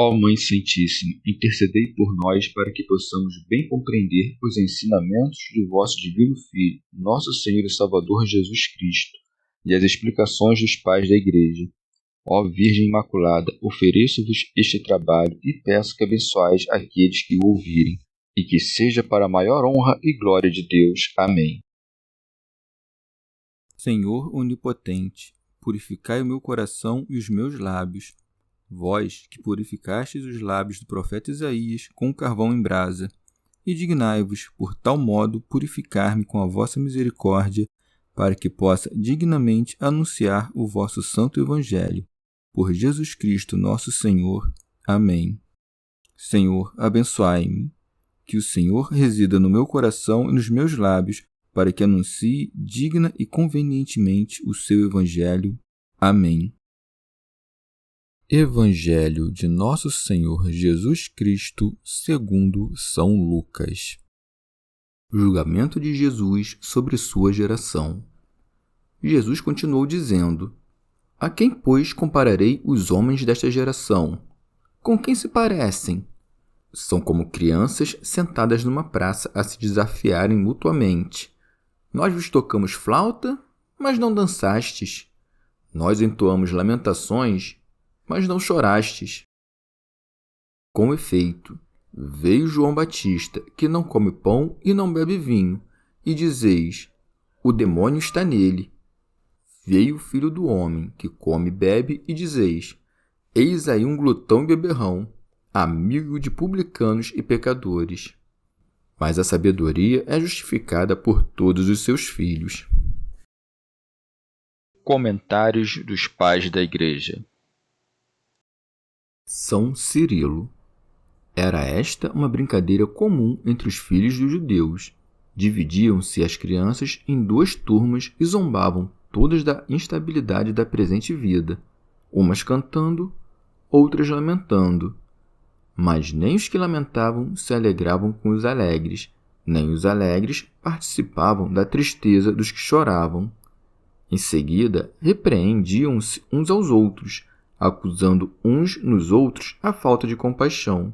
Ó Mãe Santíssima, intercedei por nós para que possamos bem compreender os ensinamentos de vosso Divino Filho, nosso Senhor e Salvador Jesus Cristo, e as explicações dos pais da Igreja. Ó Virgem Imaculada, ofereço-vos este trabalho e peço que abençoais aqueles que o ouvirem, e que seja para a maior honra e glória de Deus. Amém. Senhor onipotente, purificai o meu coração e os meus lábios. Vós, que purificastes os lábios do profeta Isaías com carvão em brasa, e dignai-vos, por tal modo, purificar-me com a vossa misericórdia, para que possa dignamente anunciar o vosso santo Evangelho. Por Jesus Cristo nosso Senhor. Amém. Senhor, abençoai-me. Que o Senhor resida no meu coração e nos meus lábios, para que anuncie digna e convenientemente o seu Evangelho. Amém. Evangelho de Nosso Senhor Jesus Cristo segundo São Lucas. Julgamento de Jesus sobre sua geração. Jesus continuou dizendo: A quem, pois, compararei os homens desta geração? Com quem se parecem? São como crianças sentadas numa praça a se desafiarem mutuamente. Nós vos tocamos flauta, mas não dançastes. Nós entoamos lamentações, mas não chorastes. Com efeito, veio João Batista, que não come pão e não bebe vinho, e dizeis: o demônio está nele. Veio o Filho do Homem, que come e bebe, e dizeis: eis aí um glutão e beberrão, amigo de publicanos e pecadores. Mas a sabedoria é justificada por todos os seus filhos. Comentários dos Pais da Igreja. São Cirilo. Era esta uma brincadeira comum entre os filhos dos judeus. Dividiam-se as crianças em duas turmas e zombavam todas da instabilidade da presente vida, umas cantando, outras lamentando. Mas nem os que lamentavam se alegravam com os alegres, nem os alegres participavam da tristeza dos que choravam. Em seguida, repreendiam-se uns aos outros, acusando uns nos outros a falta de compaixão.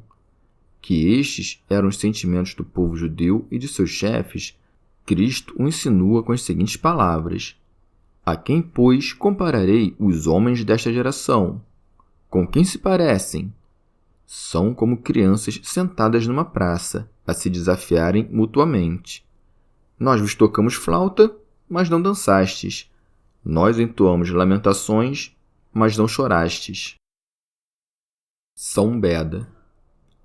Que estes eram os sentimentos do povo judeu e de seus chefes, Cristo o insinua com as seguintes palavras: A quem, pois, compararei os homens desta geração? Com quem se parecem? São como crianças sentadas numa praça, a se desafiarem mutuamente. Nós vos tocamos flauta, mas não dançastes. Nós entoamos lamentações, mas não chorastes. São Beda.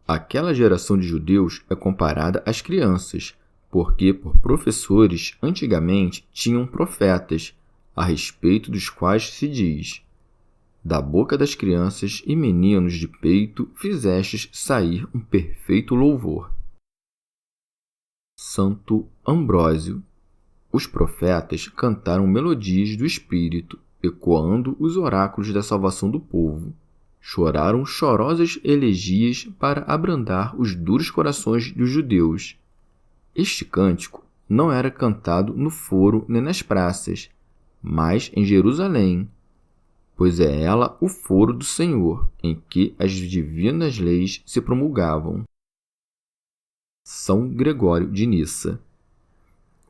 Aquela geração de judeus é comparada às crianças, porque por professores antigamente tinham profetas, a respeito dos quais se diz: da boca das crianças e meninos de peito fizestes sair um perfeito louvor. Santo Ambrósio. Os profetas cantaram melodias do Espírito, ecoando os oráculos da salvação do povo. Choraram chorosas elegias para abrandar os duros corações dos judeus. Este cântico não era cantado no foro nem nas praças, mas em Jerusalém, pois é ela o foro do Senhor, em que as divinas leis se promulgavam. São Gregório de Nissa.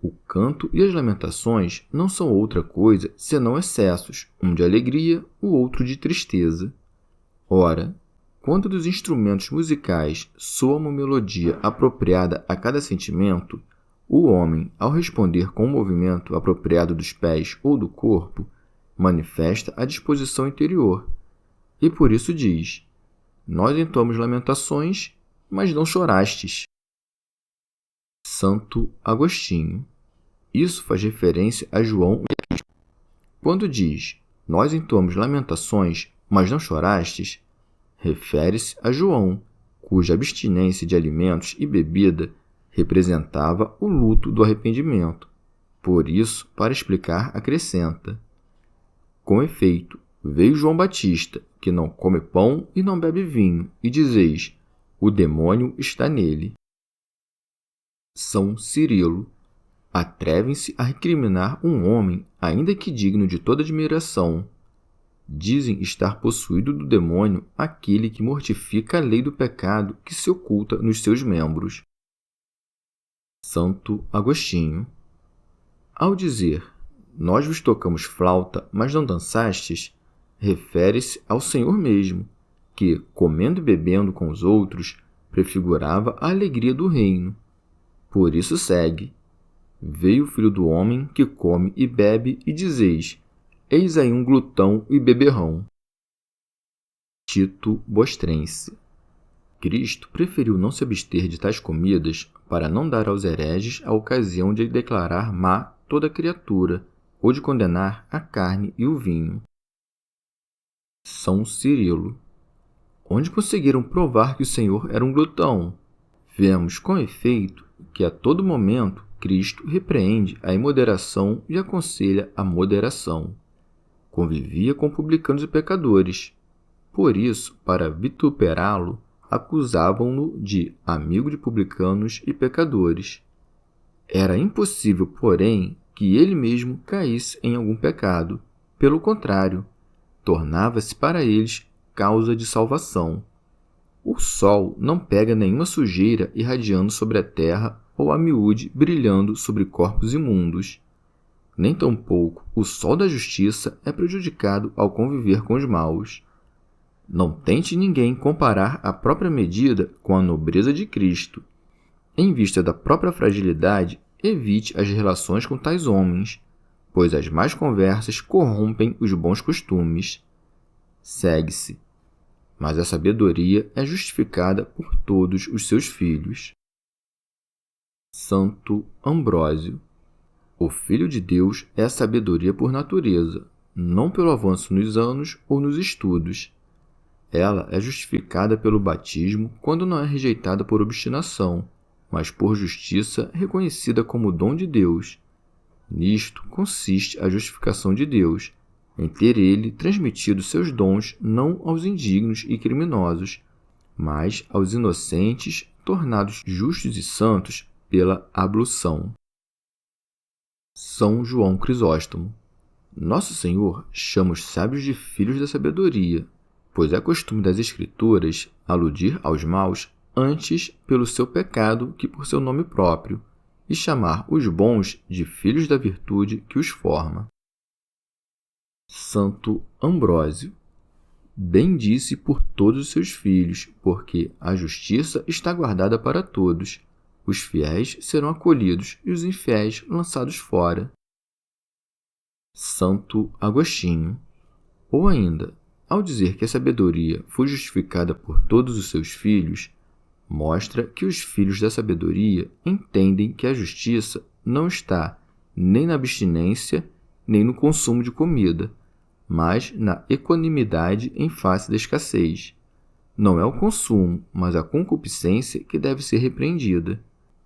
O canto e as lamentações não são outra coisa senão excessos, um de alegria, o outro de tristeza. Ora, quando dos instrumentos musicais soa uma melodia apropriada a cada sentimento, o homem, ao responder com um movimento apropriado dos pés ou do corpo, manifesta a disposição interior, e por isso diz: nós entoamos lamentações, mas não chorastes. Santo Agostinho. Isso faz referência a João. Quando diz: nós entoamos lamentações, mas não chorastes, refere-se a João, cuja abstinência de alimentos e bebida representava o luto do arrependimento. Por isso, para explicar, acrescenta: com efeito, veio João Batista, que não come pão e não bebe vinho, e dizeis: o demônio está nele. São Cirilo. Atrevem-se a recriminar um homem, ainda que digno de toda admiração. Dizem estar possuído do demônio aquele que mortifica a lei do pecado que se oculta nos seus membros. Santo Agostinho. Ao dizer, nós vos tocamos flauta, mas não dançastes, refere-se ao Senhor mesmo, que, comendo e bebendo com os outros, prefigurava a alegria do reino. Por isso segue: veio o Filho do Homem que come e bebe, e dizeis, eis aí um glutão e beberrão. Tito Bostrense. Cristo preferiu não se abster de tais comidas para não dar aos hereges a ocasião de declarar má toda criatura, ou de condenar a carne e o vinho. São Cirilo. Onde conseguiram provar que o Senhor era um glutão? Vemos, com efeito, que a todo momento Cristo repreende a imoderação e aconselha a moderação. Convivia com publicanos e pecadores. Por isso, para vituperá-lo, acusavam-no de amigo de publicanos e pecadores. Era impossível, porém, que ele mesmo caísse em algum pecado. Pelo contrário, tornava-se para eles causa de salvação. O sol não pega nenhuma sujeira irradiando sobre a terra ou a miúde brilhando sobre corpos imundos. Nem tampouco o sol da justiça é prejudicado ao conviver com os maus. Não tente ninguém comparar a própria medida com a nobreza de Cristo. Em vista da própria fragilidade, evite as relações com tais homens, pois as más conversas corrompem os bons costumes. Segue-se. Mas a sabedoria é justificada por todos os seus filhos. Santo Ambrósio. O Filho de Deus é a sabedoria por natureza, não pelo avanço nos anos ou nos estudos. Ela é justificada pelo batismo quando não é rejeitada por obstinação, mas por justiça reconhecida como dom de Deus. Nisto consiste a justificação de Deus, em ter ele transmitido seus dons não aos indignos e criminosos, mas aos inocentes, tornados justos e santos pela ablução. São João Crisóstomo. Nosso Senhor chama os sábios de filhos da sabedoria, pois é costume das Escrituras aludir aos maus antes pelo seu pecado que por seu nome próprio, e chamar os bons de filhos da virtude que os forma. Santo Ambrósio. Bem disse por todos os seus filhos, porque a justiça está guardada para todos. Os fiéis serão acolhidos e os infiéis lançados fora. Santo Agostinho. Ou ainda, ao dizer que a sabedoria foi justificada por todos os seus filhos, mostra que os filhos da sabedoria entendem que a justiça não está nem na abstinência, nem no consumo de comida, mas na equanimidade em face da escassez. Não é o consumo, mas a concupiscência que deve ser repreendida.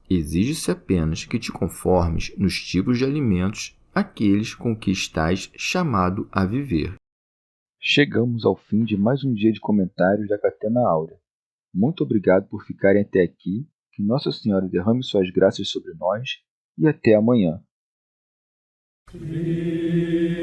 Exige-se apenas que te conformes nos tipos de alimentos aqueles com que estás chamado a viver. Chegamos ao fim de mais um dia de comentários da Catena Áurea. Muito obrigado por ficarem até aqui, que Nossa Senhora derrame suas graças sobre nós e até amanhã. Christus,